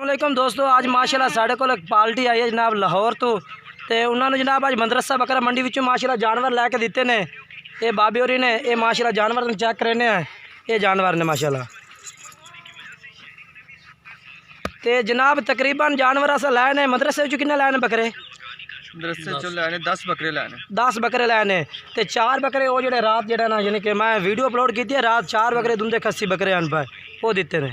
अस्सलामुअलैकुम दोस्तों, आज माशाल्लाह साढ़े को एक पार्टी आई है जनाब लाहौर तो उन्होंने जनाब आज मदरसा बकरा मंडी विचों माशाल्लाह जानवर लैके दिते ने। ये बाबे होरी ने ये माशाल्लाह जानवर चेक करने हैं, ये जानवर ने माशाल्लाह। तो जनाब तकरीबन जानवर अस लैने मदरसे विचों किन्ने लैने बकरे? मदरसे चो लैने 10 बकरे लैने। 10 बकरे लैने ते 4 बकरे वो जेडे रात जेड़ा ना यानी कि मैं वीडियो अपलोड की थी रात 4 बकरे दुंदे खस्सी बकरे अन पे वो दिते ने।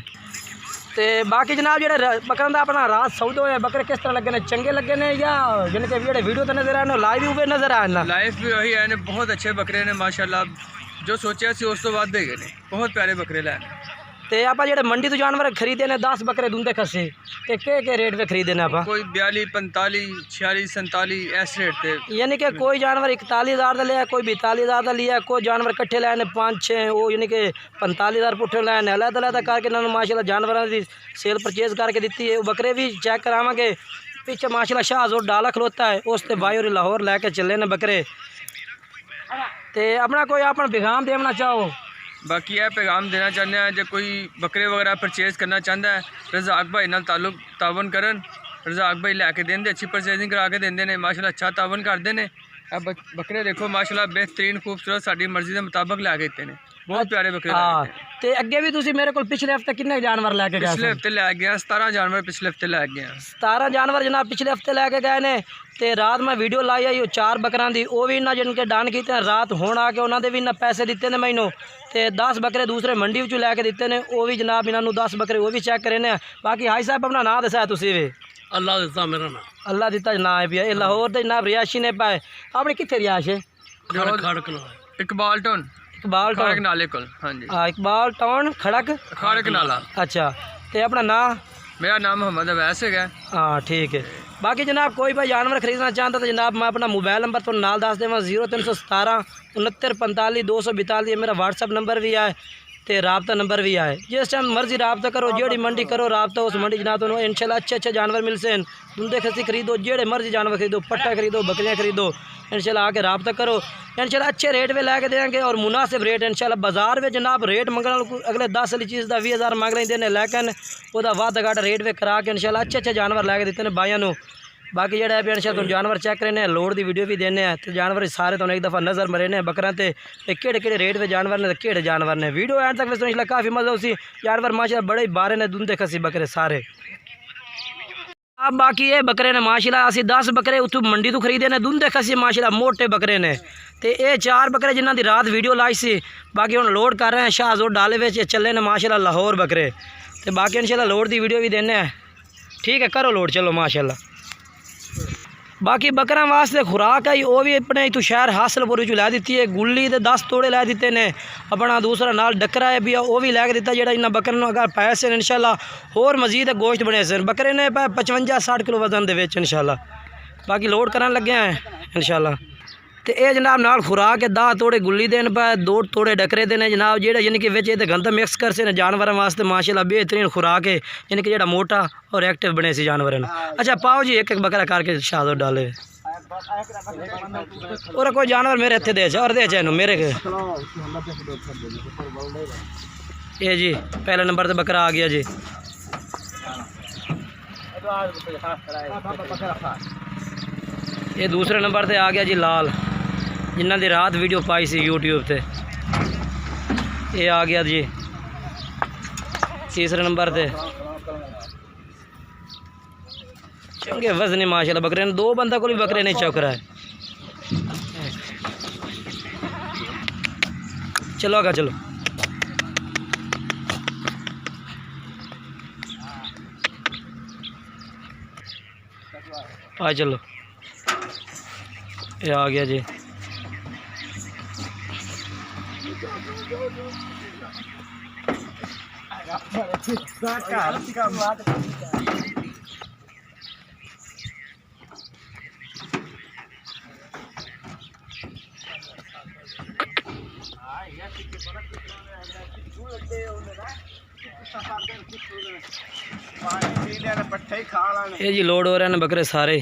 ते बाकी जनाब जेडे बकरा दा अपना रात सौदा होया बकरे किस तरह लगे ने? चंगे लगे ने या यानी कि जेडे वीडियो ते नजर आने लाइव भी हुए नजर आए ना? लाइफ भी वही है ने, बहुत अच्छे बकरे ने माशाल्लाह, जो सोचा सी उस तो बाद दे गए ने, बहुत प्यारे बकरे लैने। ते आपा जेडे मंडी तो जानवर खरीदे ने 10 बकरे दुंदे खस्सी ते के रेट पे खरीदे ने आपा? कोई 42 45 46 47 ऐसे रेट थे। यानी कि कोई जानवर 41,000 का लिया, कोई 42,000 का लिया, कोई जानवर कट्ठे लैने 5-6 वो यानी कि 45,000 पुट्ठे लैने अलग अलग करके इन्होंने माशाल्लाह जानवरों की सेल परचेज करके दी है। बकरे भी चेक करावे पीछे माशाल्लाह शाहजोर डाला खलोता है उस ते भाई और लाहौर लैके चले ने बकरे। ते अपना कोई अपना पैगाम देना चाहो? बाकी यह पैगाम देना चाहते हैं जो कोई बकरे वगैरह परचेज़ करना चाहता है रज़ाक भाई नाल ताल्लुक तावन करन। रज़ाक भाई लैके देंगे, अच्छी परचेजिंग करा के देंगे ने माशाल्लाह, अच्छा तावन करते हैं। अब बकरे देखो माशाल्लाह बेहतरीन खूबसूरत साड़ी मर्जी के मुताबिक लैके दिते हैं, बहुत प्यारे बकरे। हाँ ते अगे भी तुसी मेरे को पिछले हफ्ते कितने जानवर लैके गए? पिछले हफ्ते लै गया 17 जानवर, पिछले हफ्ते लै गया 17 जानवर जनाब पिछले हफ्ते लैके गए ने। ते रात मैं वीडियो लाई आई 4 बकरां दी, वो भी इन्हें जिनके डन किए रात होने आके उन्होंने भी इन्हें पैसे दिते ने मैनू। ते 10 बकरे दूसरे मंडी विचों लैके दिते ने, वो भी जनाब इन्होंने 10 बकरे वो भी चेक करे ने। बाकी हाई साहब अपना नाम दसा तुसी वे? अल्लाह दिता मेरा नाम, अल्लाह दिता ना है भैया। लाहौर के जनाब रिहायशी ने पाए अपनी कितने रिहायश है? इकबाल टाउन, इकबाल खड़क टाउन नाले कोल। हाँ जी, इकबाल टाउन खड़क नाला। अच्छा ते अपना नाम? मेरा नाम मोहम्मद अवैस है। हाँ ठीक है। बाकी जनाब कोई भाई जानवर खरीदना चाहता तो जनाब मैं अपना मोबाइल नंबर तो नाल दस देव 0317 69 45 242 मेरा व्हाट्सअप नंबर भी है तो रबता नंबर भी है। जिस टाइम मर्जी रबता करो, जेड़ी मंडी करो रबता उस मंडी जनाब तो इंशाल्लाह अच्छे अच्छे जानवर मिल से दुंदे खस्सी खरीदो, जेड़े मर्जी जानवर खरीदो, पट्टा खरीदो, बकरियाँ खरीदो, इंशाल्लाह आके रबता करो, इंशाल्लाह अच्छे रेट पे लैके देंगे और मुनासिब रेट। इंशाल्लाह बाजार में जनाब रेट मंगना अगले 10 वाली चीज़ का 20,000 मंग लेंगे ने, लेकिन वह वाद घाट रेट पे करा के इंशाल्लाह अच्छे अच्छे जानवर लैके देते हैं भाइयों को। बाकी जो है इंशाल्लाह तुम जानवर चेक करने लोड की वीडियो भी देने तो जानवर सारे तो एक दफ़ा नज़र मरे ने बकरा ते केड़े रेट पे जानवर ने केड़े जानवर ने। वीडियो एंड तक वैसे इंशाल्लाह काफ़ी मज़ा उसी जानवर माशाल्लाह बड़े बारे ने दुंदे खसी बकरे सारे। अब बाकी ये बकरे ने माशाल्लाह असी 10 बकरे उतों मंडी तो खरीदे ने दुंदे खसी माशाल्लाह मोटे बकरे ने। तो ये 4 बकरे जिन्हों की रात वीडियो लाई सी बाकी हम लोड कर रहे हैं शाहजोर डाले में चले ने माशाल्लाह लाहौर बकरे। तो बाकी इंशाल्लाह लोड की वीडियो भी देने ठीक है, करो लोड चलो माशाल्लाह। बाकी बकरा वास्ते खुराक आई वो भी अपने इतों शहर हासलपुर लै दी है, गुल्ली के 10 तोड़े लै दिते ने, अपना दूसरा नाल डकरा है भी वो भी लैके दिता जो इन्होंने बकरे अगर पैसे इंशाल्लाह होर मजीद गोश्त बने सन। बकरे ने 55-60 किलो वजन दे विच इंशाल्लाह। बाकी लोड करन लगे हैं इंशाल्लाह। तो ये जनाब नाल खुराक है 10 तोड़े गुल्ली देन पे 2 तोड़े डकरे देने जनाब, जेड़ा यानी कि विच ये गंदा मिक्स कर से जानवरों वास्ते माशाल्लाह बेहतरीन खुराक है, यानी कि जेड़ा मोटा और एक्टिव बने से जानवर। अच्छा पाओ जी एक एक बकरा करके शाहजोर डाले और कोई जानवर मेरे इतने दे और दे चैनू मेरे के। ये जी पहले नंबर पे बकरा आ गया जी। ये दूसरे नंबर पे आ गया जी लाल, जिन्हों की रात वीडियो पाई सी यूट्यूब पे। ये आ गया जी तीसरे नंबर पे। चंगे वजन माशाल्लाह बकरे ने, 2 बंदा को भी बकरे नहीं चौक रहा है। चलो आगा चलो आ चलो। ये आ गया जी ये जी लोड हो रहे हैं बकरे सारे।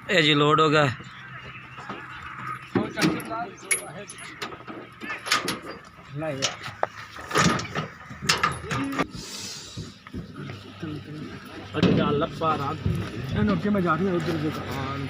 ये जी लोड हो गया। अच्छा, लग पा रहा मैं जा रही हूँ उधर दुकान